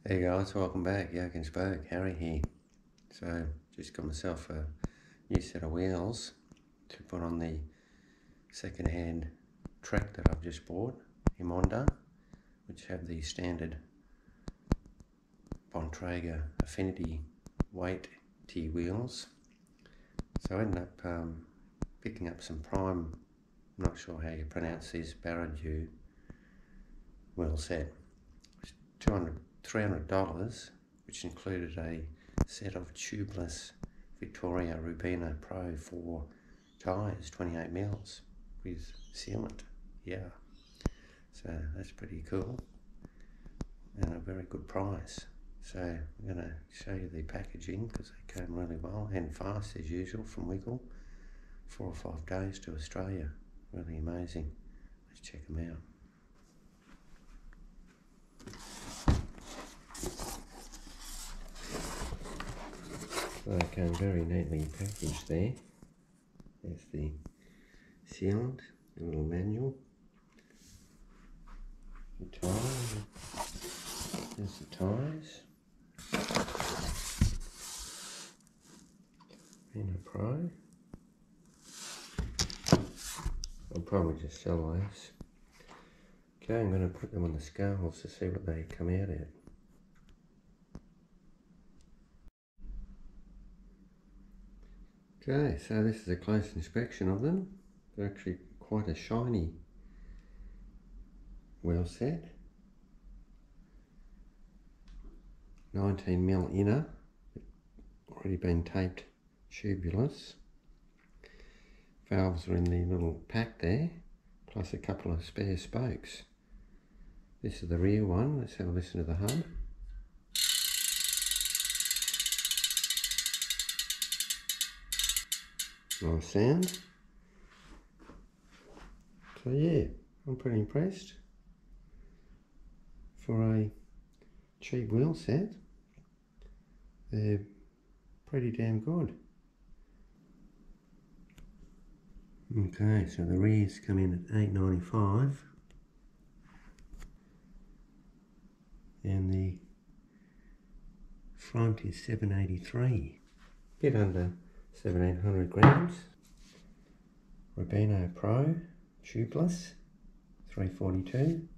Hey guys, welcome back. Jurgensberg, Harry here. So, just got myself a new set of wheels to put on the second-hand Trek that I've just bought, Emonda, which have the standard Bontrager Affinity weight T wheels. So I ended up picking up some prime, I'm not sure how you pronounce these, Baroudeur Wheelset. $300, which included a set of tubeless Vittoria Rubino Pro 4 tyres, 28 mils with sealant. Yeah, so that's pretty cool and a very good price. So I'm going to show you the packaging because they came really well and fast as usual from Wiggle. 4 or 5 days to Australia. Really amazing. Let's check them out. So they came very neatly packaged there. There's the sealant, the little manual, the tyre, there's the tyres, Rubino Pro. I'll probably just sell those. Okay, I'm going to put them on the scales to see what they come out at. Okay, so this is a close inspection of them. They're actually quite a shiny wheel set. 19mm inner, already been taped tubulous. Valves are in the little pack there, plus a couple of spare spokes. This is the rear one. Let's have a listen to the hub. Nice sound. So yeah, I'm pretty impressed. For a cheap wheel set, they're pretty damn good. Okay, so the rears come in at $8.95 and the front is $7.83, bit under 1700 grams. Rubino Pro Tubless, $3.42.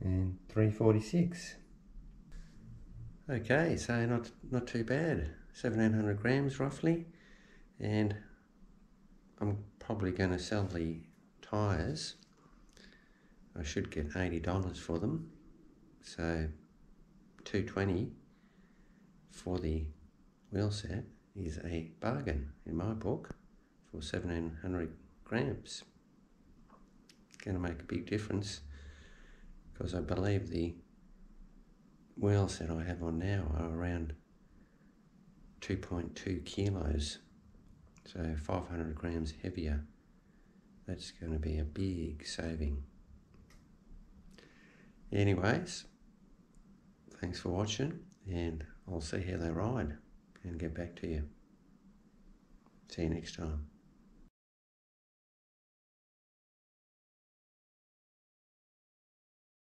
And $3.46. Okay, so not too bad. 1700 grams roughly, and I'm probably going to sell the tyres. I should get $80 for them, so $220 for the wheel set is a bargain in my book for 1700 grams. Going to make a big difference because I believe the wheel set I have on now are around 2.2 kilos, so 500 grams heavier. That's going to be a big saving. Anyways, thanks for watching, and I'll see how they ride and get back to you. See you next time.